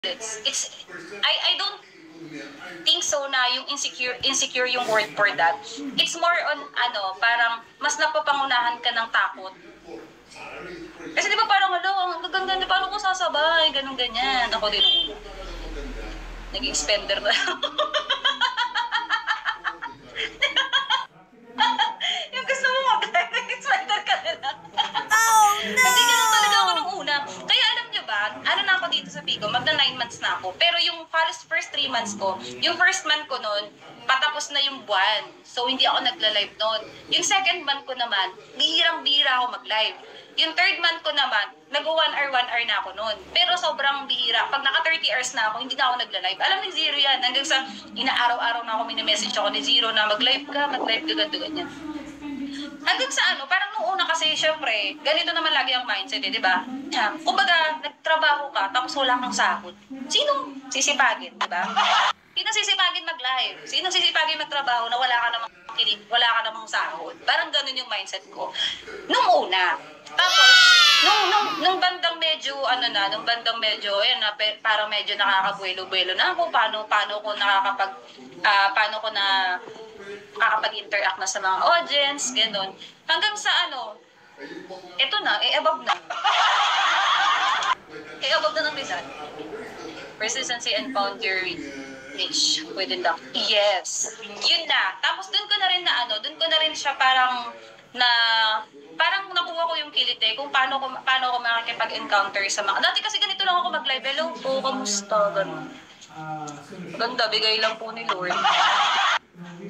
I don't think so na yung insecure yung word for that. It's more on parang mas napapangunahan ka ng takot. Kasi di ba parang ang gaganda, paano ko sasabay, ganun ganyan. Ako din ulo. Naging spender na. Yung gusto mo mag-spender ka na lang. Hindi ganun talaga ako nung una. Kaya alam nyo ba, na ako dito sa Bigo, magna 9 months na ako. Pero yung first 3 months ko, yung first month ko noon, patapos na yung buwan. So hindi ako nagla-live noon. Yung second month ko naman, bihirang-bihira ako mag-live. Yung third month ko naman, nag-1 hour na ako noon. Pero sobrang bihira. Pag naka 30 hours na ako, hindi na ako nagla-live. Alam ni Zero yan. Hanggang sa inaaraw-araw na ako mini-message ako ni Zero na mag-live ka, ganito, ganyan. Hanggang sa parang nung una kasi, syempre, ganito naman lagi ang mindset di ba? Kumbaga, nagtrabaho ka, tapos wala kang sahod. Sinong sisipagin, di ba? Sinong sisipagin mag-live? Sinong sisipagin magtrabaho na wala ka namang kilig, wala ka namang sahod? Parang ganun yung mindset ko. Nung una. Tapos, nung bandang medyo, parang medyo nakakabuelo-buelo na ako, paano ko nakakapag-interact na sa mga audience, gano'n. Hanggang sa eto na, above na. Above na ng result. Persistency and found your niche within the... Yes. Yun na. Tapos dun ko na rin siya parang nakuha ko yung kilite kung paano ko makikipag-encounter sa mga... Dati kasi ganito lang ako mag-live. Hello po, kamusta? Ganun. Ganda, bigay lang po ni Lord.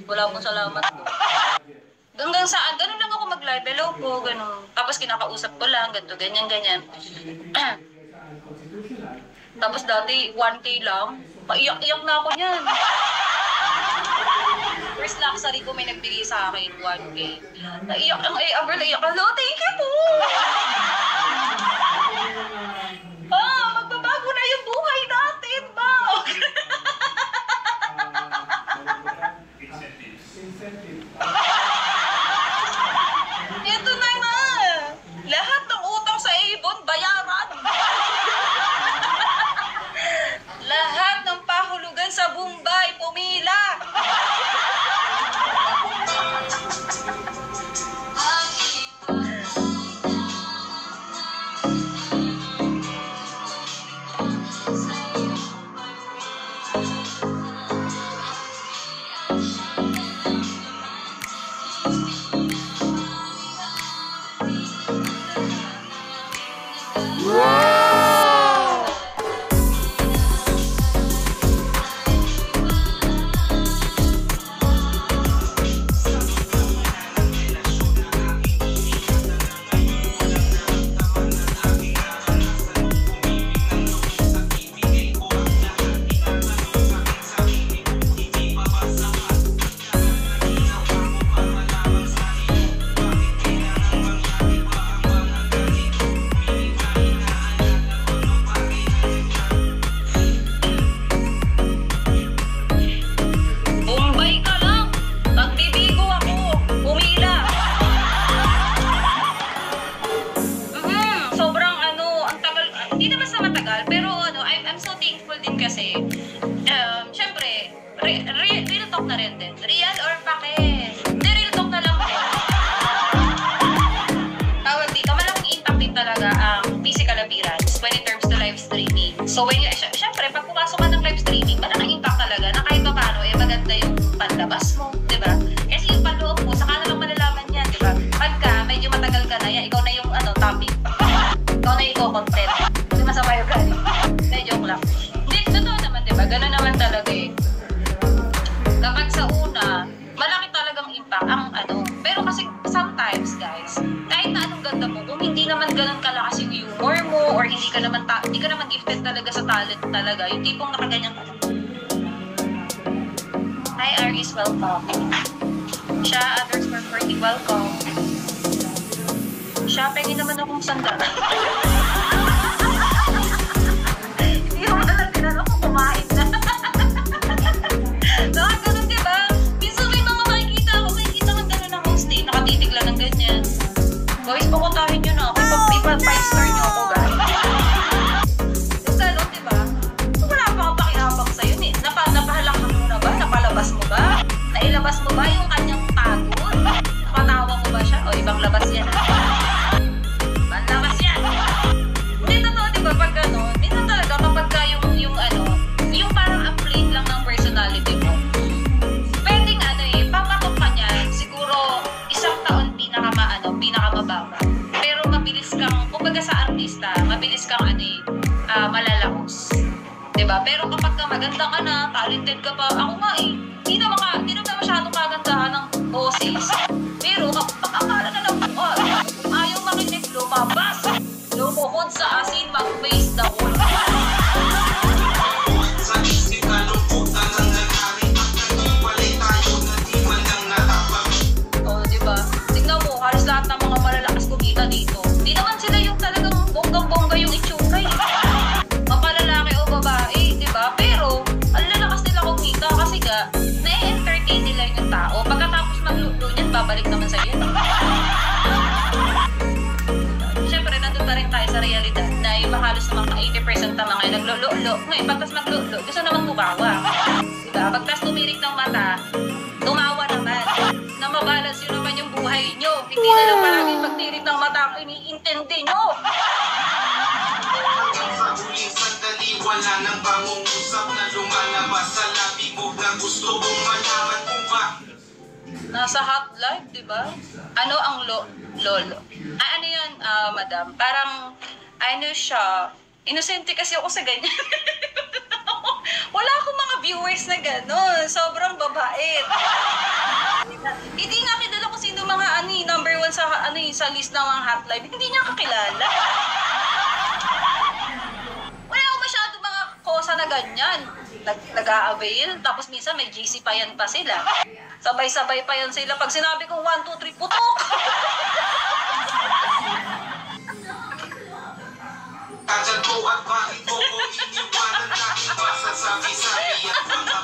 Wala akong salamat po. Hanggang saan? Ganun lang ako mag-live. Hello po, ganun. Tapos kinakausap ko lang, ganito, ganyan. Tapos dati, 1K lang. Paiyak-iyak na ako niyan. First luxury ko may nagbigay sa akin, 1K. Naiyak ang Amber, naiyak. Hello, thank you po! Magbabago na yung buhay natin, ba? Ito na nga. Lahat ng utang sa Avon, bayaran. Lahat ng pahulugan sa Bombay, pumila. Real talk na rin din. Real or pake? Hindi, real talk na lang din. Tawag dito, malaking impact din talaga ang physical appearance when it comes to live streaming. So, syempre, pag pumasok ka ng live streaming, malaking impact talaga na kahit pa paano, maganda yung panlabas mo, di ba? Kasi yung panloob mo, saka na lang malalaman yan, di ba? Pagka medyo matagal ka na yan, ikaw na yung topic. Ikaw na yung content. Hindi masama yung galing. Medyo lang. Hindi, totoo naman, di ba? Ganun naman talaga eh. Kapag sa una, malaki talagang impact ang Pero kasi sometimes, guys, kahit na anong ganda mo, kung hindi naman ganun kalakas yung humor mo, or hindi ka naman gifted talaga sa talent talaga, yung tipong nakaganyan ka. Hi, Aries, welcome. Siya, others for 40, welcome. Siya, pengin naman akong sanda. Hindi mo alam din kung kumain na. Ganun, diba? Minsan may mga makikita ng gano'n ng hosting, nakatitig lang ng ganyan. Guys, pakuntahin nyo na ako. Ipa 5-star nyo ako, guys. Yung gano'n, diba? Nailabas mo ba yung kanyang pagod? Napatawa mo ba siya? O, ibang labas yan. Ibang labas yan. Hindi totoo, di ba? Pag ano, minsan talaga kapag yung parang upgrade lang ng personality mo, pwedeng papatok ka niyan, siguro isang taon pinakamababa. Pero mabilis kang, kumbaga sa artista, mabilis kang malalaos. Diba? Pero kapag maganda ka na, talented ka pa, ako nga hindi naman masyadong kagandahan ng boses. Pero kapag akala na lang bukas, ayaw makinig, lumabas, lumuhod sa asin, mag-face the whole. Lahat ng mga malalakas kumita dito. Di naman sila yung talagang bonggang-bongga yung itsura mapalalaki o babae, di ba? Pero, ang lalakas nila kumita kasi na-entertain nila yung tao. Pagkatapos magluto niyan, babalik naman sa iyo. Siyempre, nandun pa rin tayo sa realidad na yung halos na mga 80% ng mga naglululo. Ngayon, pagtas maglulo, gusto naman tumawa. Diba? Pagtas tumirik ng mata, tumawa naman. Na mabalance yun naman yung buhay nyo. Hindi na lang maraming pagtirik ng mata ang iniintindi nyo. Huling sandali, wala nang pangungusap na lumalabas sa labi mo na gusto mong malaman kung ba. Nasa hot life, di ba? Ano ang lolo? Ano yun, madam? Parang, siya, inosente kasi ako sa ganyan. Wala akong mga viewers na gano'n. Sobrang babait. Hindi nga kilala kung sino mga number 1 sa list ng mga hot live. Hindi niya kakilala. Wala akong masyado mga kosa na ganyan. Nag-a-avail, tapos minsan may GC pa yan pa sila. Sabay-sabay pa yan sila. Pag sinabi kong 1, 2, 3, putok! Kagad ko at bakit mo ko iniwanan natin masasabi-sabi at mga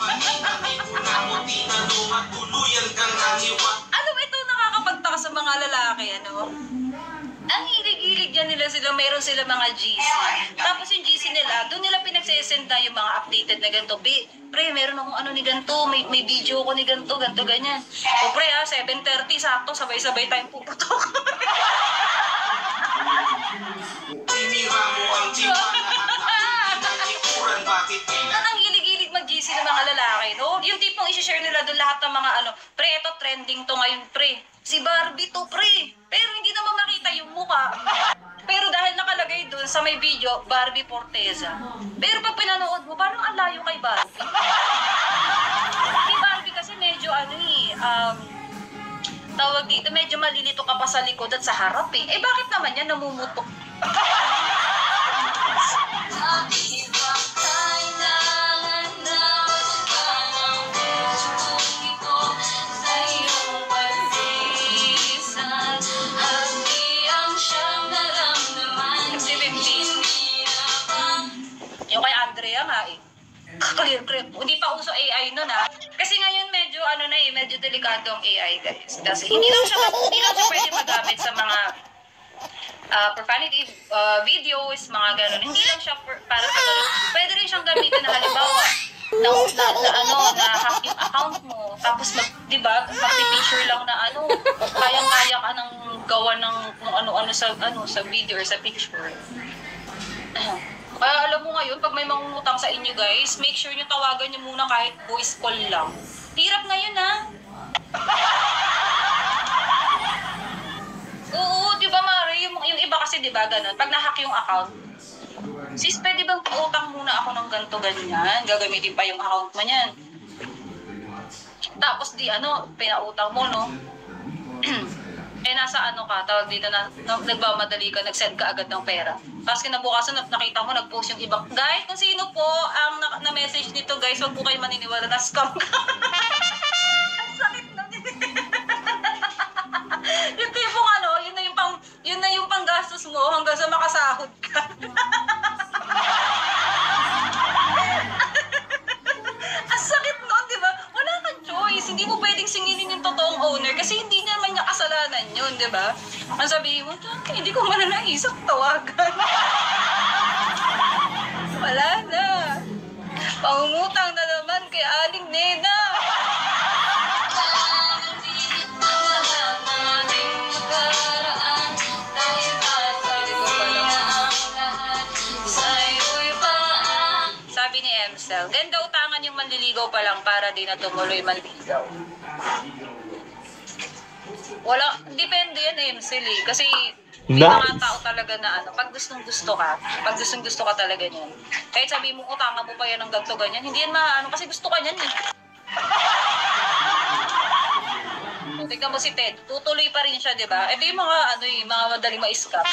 mali-mali ko na mo tinanong at tuluyan kang naniwa. Ano ito nakakapagtaka sa mga lalaki, Ang hilig-hilig yan nila sila, meron sila mga GC. Tapos yung GC nila, doon nila pinagsesenda yung mga updated na ganito. Pre, meron akong ni ganito, may video ko ni ganito, ganyan. O pre 7:30, sakto, sabay-sabay tayong puputok. Tinira mo ang tiwala at nakikipuran, bakit At ang hilig-hilig mag-GC ng mga lalaki, no? Yung tipong isi-share nila doon lahat ng mga pre, ito trending to ngayon, pre. Si Barbie to, pre. Pero hindi naman makita yung mukha. Pero dahil nakalagay doon sa may video, Barbie Forteza. Pero pag pinanood mo, parang ang layo kay Barbie. Si Barbie kasi medyo tawag dito, medyo malilito ka pa sa likod at sa harap bakit naman yan namumutok? Yung kay Andrea nga clear. Hindi pa uso AI nun Kasi ngayon medyo medyo delikado ang AI, guys. Kasi hindi lang siya pwede magamit sa mga profanity videos, mga ganun. Hindi lang siya para sa ganun. Pwede rin siyang gamitin na halimbawa na-hack yung account mo. Tapos mag-picture lang na kayang-kaya ka ng gawa ng kung ano-ano sa video or sa picture. Kaya alam mo ngayon, pag may mangungutang sa inyo guys, make sure nyo tawagan nyo muna kahit voice call lang. Hirap ngayon Oo, di ba Mari? Yung iba kasi di ba ganun, pag na-hack yung account, sis, pwede bang utang muna ako ng ganito ganyan? Gagamitin pa yung account mo niyan. Tapos pinautang mo, no? Nasa ka, tawag dito nagmamadali ka, nag-send ka agad ng pera. Tapos kinabukasan, nakita mo, nag-post yung ibang, guys, kung sino po ang na-message nito, guys, wag po kayo maniniwala na scam ka. Ang sakit na yung tipong yun na yung panggastos mo hanggang sa makasahod ka. Ang sakit nun, di ba? Wala kang choice. Hindi mo pwedeng singilin yung totoong owner kasi hindi naman niya kasalanan yun, di ba? Ang sabihin mo, hindi ko mananaisip tawagan. Wala na. Pangungutang na naman kay Aling Nena. Hazel. Ganda utangan yung manliligaw pa lang para di na tumuloy manligaw. Wala, depende yan, MCL eh. Kasi may mga tao talaga na ano, pag gustong gusto ka talaga niyan. Kahit sabi mo, utangan mo pa yan ng ganito ganyan, hindi yan maano kasi gusto ka niyan eh. Tignan mo si Ted, tutuloy pa rin siya, di ba? Ito yung mga ano yung mga madaling ma-scam.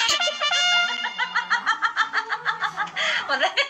Madali.